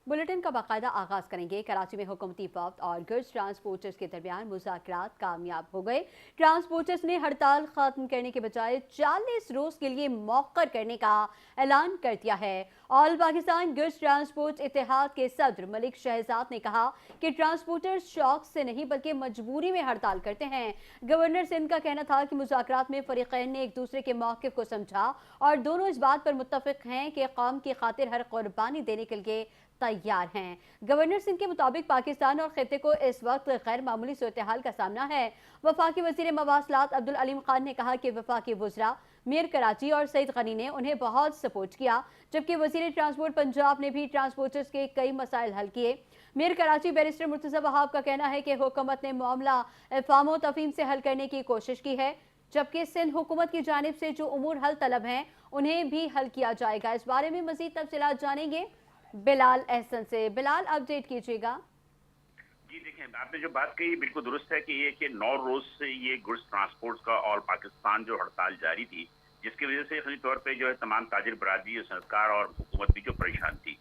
Bulletin का बाकायदा आगाज करेंगे। कराची में हुकूमती वफ्द और गुड्स ट्रांसपोर्टर्स के दरमियान मुज़ाकरात कामयाब हो गए। ट्रांसपोर्टर्स ने हड़ताल खत्म करने के बजाय 40 रोज के लिए मौखर करने का ऐलान कर दिया है। ऑल पाकिस्तान गुड्स ट्रांसपोर्ट इत्तेहाद के सदर मलिक शहजाद ने कहा कि ट्रांसपोर्टर्स शौक से नहीं बल्कि मजबूरी में हड़ताल करते हैं। गवर्नर सिंध का कहना था कि मुज़ाकरात में फरीकैन ने एक दूसरे के मौक़िफ़ को समझा और दोनों इस बात पर मुत्तफ़िक़ हैं कि कौम की खातिर हर कुर्बानी देने के लिए तैयार हैं। गवर्नर सिंह के मुताबिक पाकिस्तान और खित्ते को इस वक्त गैर मामूली सूरत-ए-हाल का सामना है। वफाकी वज़ीर मवासलात अब्दुल अलीम खान ने कहा कि वफाकी वज़रा मेयर कराची और सईद गनी ने उन्हें बहुत सपोर्ट किया, जबकि वज़ीर ट्रांसपोर्ट पंजाब ने भी ट्रांसपोर्टर्स के कई मसाइल हल किए। मेयर कराची बैरिस्टर मुर्तज़ा वहाब का कहना है कि हुकूमत ने मामला अफ़वाम तफ़हीम से हल करने की कोशिश की है, जबकि सिंध हुकूमत की जानिब से जो उमूर हल तलब हैं उन्हें भी हल किया जाएगा। इस बारे में मज़ीद तफसीलात जानेंगे बिलाल एहसन से। बिलाल, अपडेट कीजिएगा। जी देखें, आपने जो बात कही बिल्कुल दुरुस्त है कि ये कि 9 रोज से ये गुड्स ट्रांसपोर्ट का ऑल पाकिस्तान जो हड़ताल जारी थी, जिसकी वजह से खाली तौर पे जो है तमाम ताजिर बरादरी, सनअतकार और हुकूमत भी जो परेशान थी।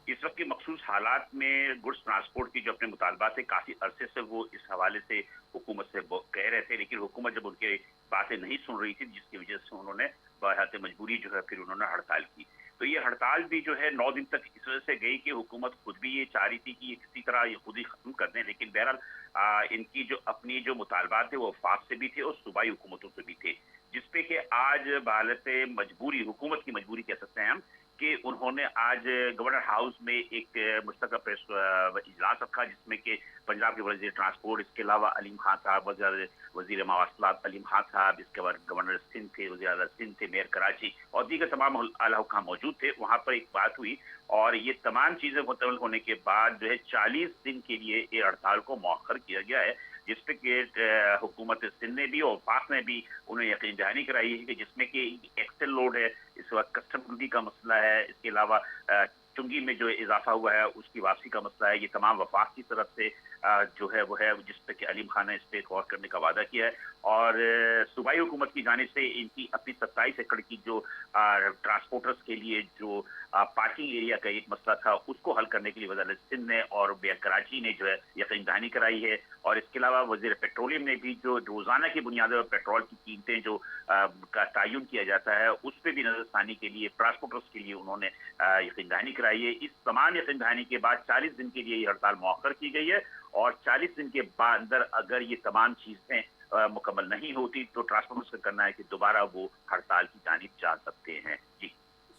इस वक्त की मखसूस हालात में गुड्स ट्रांसपोर्ट की जो अपने मुतालबात थे, काफी अरसे से वो इस हवाले से हुकूमत से कह रहे थे, लेकिन हुकूमत जब उनके बातें नहीं सुन रही थी, जिसकी वजह से उन्होंने बहालत मजबूरी जो है फिर उन्होंने हड़ताल की। तो ये हड़ताल भी जो है 9 दिन तक इस वजह से गई कि हुकूमत खुद भी ये चाह रही थी कि ये किसी तरह ये खुद ही खत्म कर दें, लेकिन बहरहाल इनकी जो अपनी जो मुतालबात थे वो वफाक से भी थे और सूबाई हुकूमतों से भी थे, जिसपे कि आज बहालत मजबूरी, हुकूमत की मजबूरी कह सकते हैं हम, कि उन्होंने आज गवर्नर हाउस में एक मुश्तरका प्रेस इजलास रखा, जिसमें कि पंजाब के वज़ीर ट्रांसपोर्ट, इसके अलावा अलीम खान साहब, वज़ीर मवासलात अलीम खान साहब, इसके बाद गवर्नर सिंध थे, वज़ीर आला सिंध थे, मेयर कराची और दीगर तमाम आला हुक्काम मौजूद थे। वहाँ पर एक बात हुई और ये तमाम चीज़ें मुकम्मल होने के बाद जो है 40 दिन के लिए ये हड़ताल को मौखर किया गया है, जिसपे कि हुकूमत सिंध ने भी और पाक ने भी उन्हें यकीन दहानी कराई है कि जिसमें कि एक्सेल लोड है, इस वक्त कस्टम ड्यूटी का मसला है, इसके अलावा चुंगी में जो इजाफा हुआ है उसकी वापसी का मसला है। ये तमाम वफाक की तरफ से जो है वो है, जिस पे कि अलीम खान ने इस पे गौर करने का वादा किया है और सूबाई हुकूमत की जानिब से इनकी अपनी 27 एकड़ की जो ट्रांसपोर्टर्स के लिए जो पार्किंग एरिया का एक मसला था, उसको हल करने के लिए वज़ीर सिंध ने और मेयर कराची ने जो है यकीन दहानी कराई है। और इसके अलावा वज़ीर पेट्रोलियम ने भी जो रोजाना की बुनियाद पर पेट्रोल की कीमतें जो का तयन किया जाता है, उस पर भी नजरसानी के लिए ट्रांसपोर्टर्स के लिए उन्होंने यकीन दहानी कराई है। इस तमाम यकीन दहानी के बाद 40 दिन के लिए ये हड़ताल मौखर की गई है और 40 दिन के बाद अंदर अगर ये तमाम चीजें मुकम्मल नहीं होती तो ट्रांसपोर्टर्स का कहना है कि दोबारा वो हड़ताल की जानिब जा सकते हैं। जी।